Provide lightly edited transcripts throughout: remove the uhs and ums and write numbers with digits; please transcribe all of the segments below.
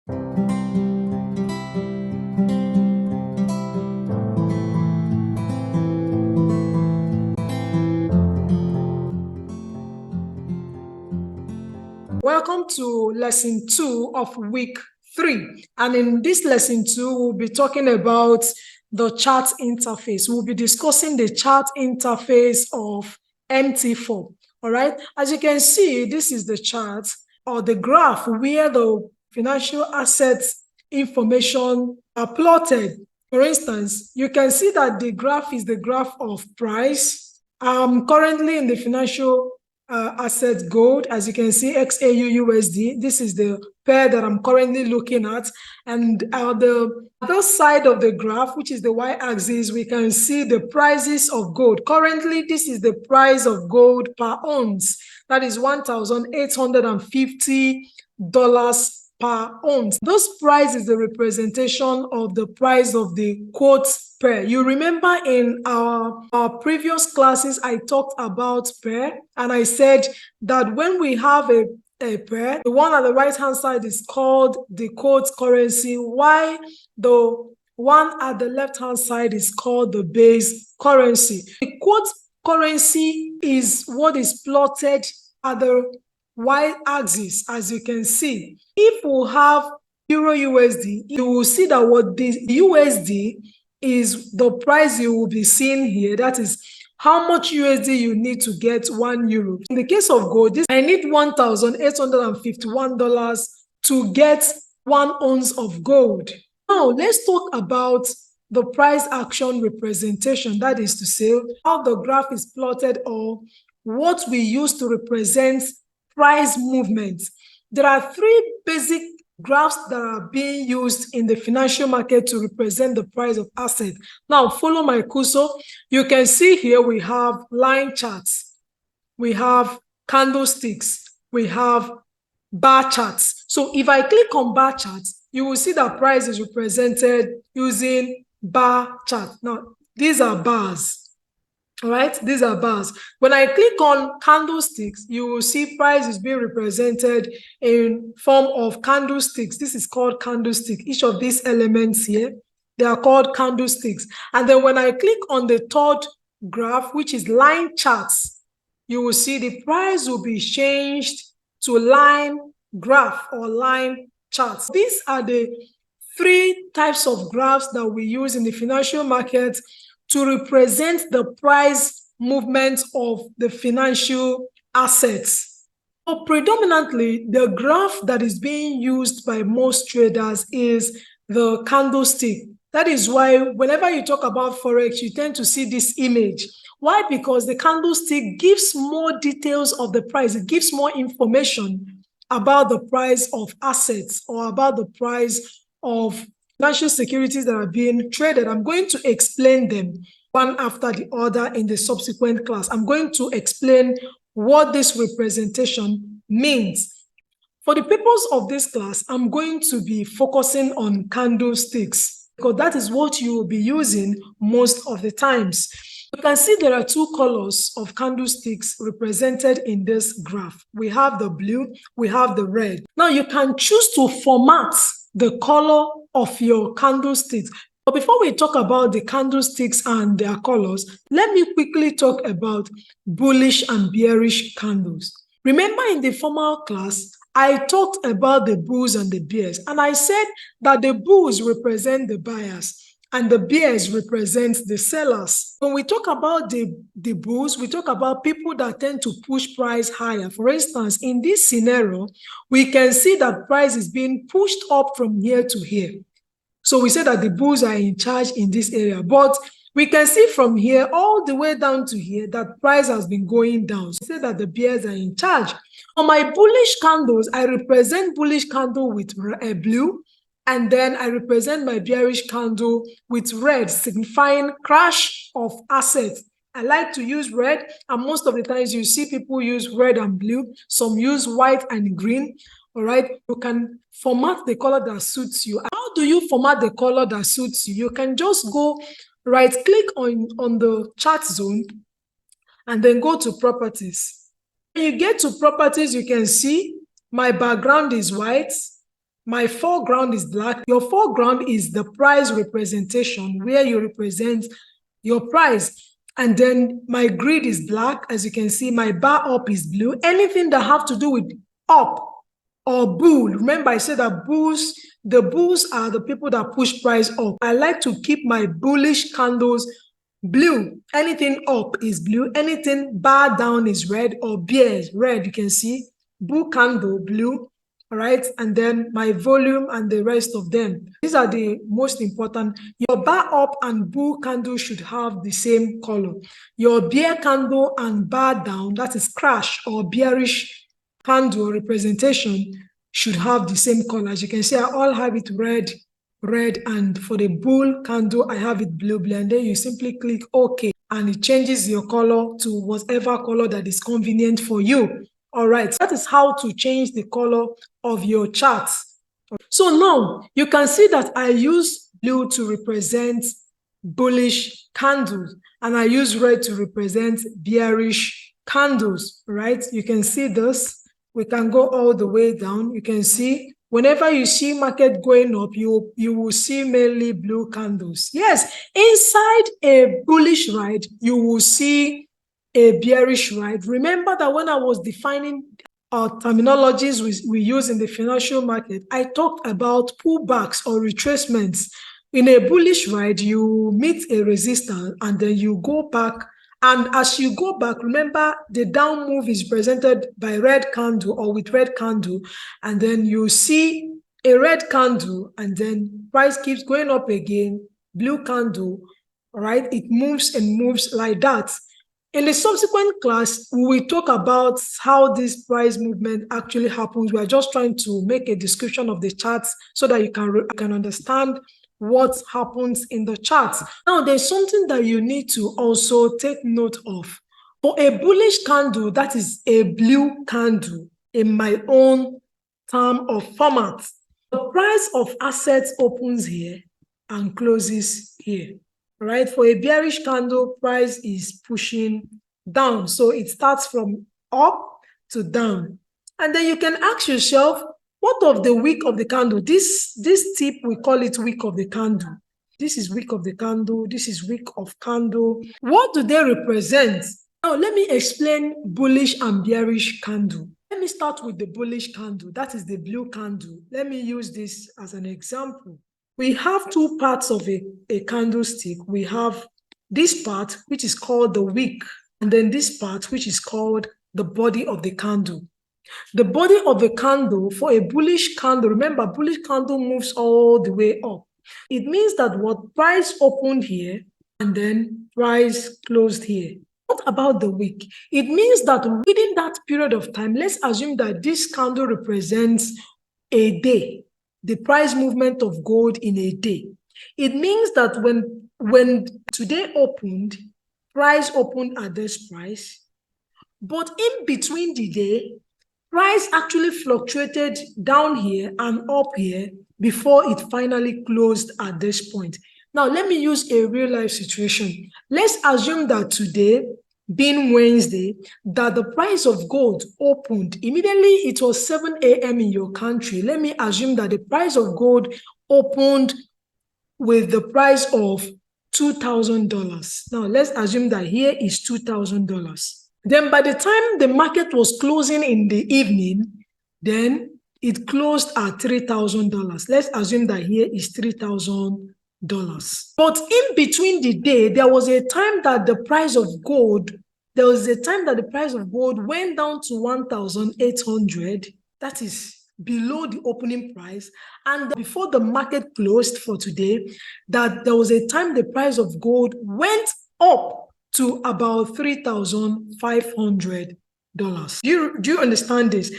Welcome to lesson 2 of week 3. And in this lesson 2, we'll be talking about the chart interface. We'll be discussing the chart interface of MT4. All right. As you can see, this is the chart or the graph where the financial assets information are plotted. For instance, you can see that the graph is the graph of price. Currently in the financial asset gold, as you can see, XAU USD. This is the pair that I'm currently looking at. And the other side of the graph, which is the y-axis, we can see the prices of gold. Currently, this is the price of gold per ounce. That is $1,850 per ounce. This price is the representation of the price of the quotes pair. You remember in our previous classes, I talked about pair, and I said that when we have a pair, the one on the right-hand side is called the quote currency, while the one at the left-hand side is called the base currency. The quote currency is what is plotted at the y-axis, as you can see. If we have Euro USD, you will see that what the USD is the price you will be seeing here. That is how much USD you need to get 1 euro. In the case of gold, I need $1,851 to get 1 ounce of gold. Now, let's talk about the price action representation. That is to say, how the graph is plotted or what we use to represent price movements. There are 3 basic graphs that are being used in the financial market to represent the price of assets. Now, follow my cursor. You can see here we have line charts, we have candlesticks, we have bar charts. So if I click on bar charts, you will see that price is represented using bar chart. Now, these are bars. All right, these are bars. When I click on candlesticks, you will see price is being represented in form of candlesticks. This is called candlestick. Each of these elements here, they are called candlesticks. And then when I click on the third graph, which is line charts, you will see the price will be changed to line graph or line charts. These are the 3 types of graphs that we use in the financial market to represent the price movement of the financial assets. So predominantly, the graph that is being used by most traders is the candlestick. That is why whenever you talk about Forex, you tend to see this image. Why? Because the candlestick gives more details of the price. It gives more information about the price of assets or about the price of financial securities that are being traded. I'm going to explain them one after the other in the subsequent class. I'm going to explain what this representation means. For the purpose of this class, I'm going to be focusing on candlesticks because that is what you will be using most of the times. You can see there are 2 colors of candlesticks represented in this graph. We have the blue, we have the red. Now you can choose to format the color of your candlesticks. But before we talk about the candlesticks and their colors, let me quickly talk about bullish and bearish candles. Remember in the formal class, I talked about the bulls and the bears, and I said that the bulls represent the buyers and the bears represent the sellers. When we talk about the bulls, we talk about people that tend to push price higher. For instance, in this scenario, we can see that price is being pushed up from here to here. So we say that the bulls are in charge in this area, but we can see from here all the way down to here that price has been going down. So we say that the bears are in charge. On my bullish candles, I represent bullish candle with blue, and then I represent my bearish candle with red, signifying crash of assets. I like to use red, and most of the times you see people use red and blue. Some use white and green. All right, you can format the color that suits you. How do you format the color that suits you? You can just go right click on the chart zone and then go to properties. When you get to properties, you can see my background is white My foreground is black. Your foreground is the price representation where you represent your price. And then my grid is black. As you can see, my bar up is blue. Anything that have to do with up or bull. Remember, I said that the bulls are the people that push price up. I like to keep my bullish candles blue. Anything up is blue. Anything bar down is red, or bear is red. You can see bull candle blue. All right, and then my volume and the rest of them. These are the most important. Your bar up and bull candle should have the same color. Your bear candle and bar down, that is crash or bearish candle representation, should have the same color. As you can see, I all have it red, and for the bull candle, I have it blue, and then you simply click OK, and it changes your color to whatever color that is convenient for you. All right, that is how to change the color of your charts. So now you can see that I use blue to represent bullish candles, and I use red to represent bearish candles, right? You can see this. We can go all the way down. You can see whenever you see market going up, you will see mainly blue candles. Yes, inside a bullish ride, you will see a bearish ride. Remember that when I was defining terminologies we use in the financial market, I talked about pullbacks or retracements. In a bullish ride, you meet a resistance and then you go back. And as you go back, remember the down move is presented by red candle or with red candle. And then you see a red candle and then price keeps going up again, blue candle, all right? It moves and moves like that. In the subsequent class, we will talk about how this price movement actually happens. We are just trying to make a description of the charts so that you can understand what happens in the charts. Now, there's something that you need to also take note of. For a bullish candle, that is a blue candle in my own term of format. The price of assets opens here and closes here. Right? For a bearish candle, price is pushing down. So it starts from up to down. And then you can ask yourself, what of the wick of the candle? This tip, we call it wick of the candle. This is wick of the candle. This is wick of candle. What do they represent? Now, let me explain bullish and bearish candle. Let me start with the bullish candle. That is the blue candle. Let me use this as an example. We have two parts of a candlestick. We have this part, which is called the wick, and then this part, which is called the body of the candle. The body of the candle, for a bullish candle, remember, bullish candle moves all the way up. It means that what price opened here, and then price closed here. What about the wick? It means that within that period of time, let's assume that this candle represents a day, the price movement of gold in a day. It means that when today opened, price opened at this price, but in between the day, price actually fluctuated down here and up here before it finally closed at this point. Now, let me use a real life situation. Let's assume that today, being Wednesday, that the price of gold opened. Immediately, it was 7 a.m. in your country. Let me assume that the price of gold opened with the price of $2,000. Now, let's assume that here is $2,000. Then by the time the market was closing in the evening, then it closed at $3,000. Let's assume that here is $3,000. But in between the day, there was a time that the price of gold, went down to 1,800. That is below the opening price. And before the market closed for today, that there was a time the price of gold went up to about $3,500. Do you understand this?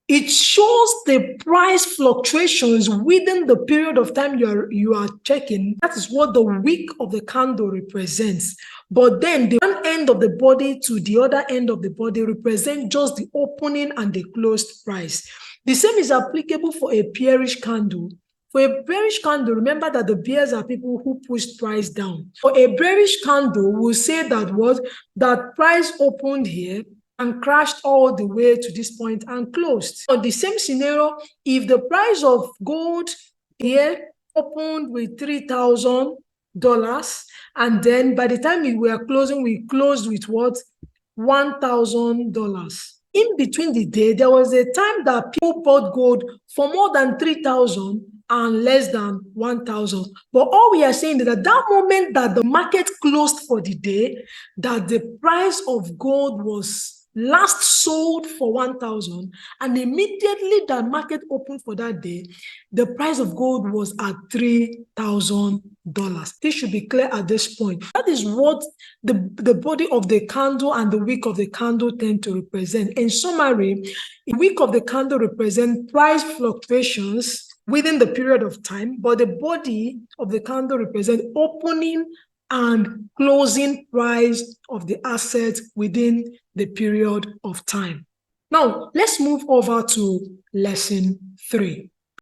It shows the price fluctuations within the period of time you are checking. That is what the wick of the candle represents. But then the one end of the body to the other end of the body represent just the opening and the closed price. The same is applicable for a bearish candle. For a bearish candle, remember that the bears are people who push price down. For a bearish candle, we'll say that that price opened here and crashed all the way to this point and closed. On the same scenario, if the price of gold here opened with $3,000, and then by the time we were closing, we closed with what? $1,000. In between the day, there was a time that people bought gold for more than 3,000 and less than 1,000. But all we are saying is that that moment that the market closed for the day, that the price of gold was last sold for 1,000, and immediately the market opened for that day, the price of gold was at $3,000. This should be clear at this point. That is what the body of the candle and the wick of the candle tend to represent. In summary, the wick of the candle represents price fluctuations within the period of time, but the body of the candle represents opening and closing price of the asset within the period of time. Now, let's move over to lesson 3.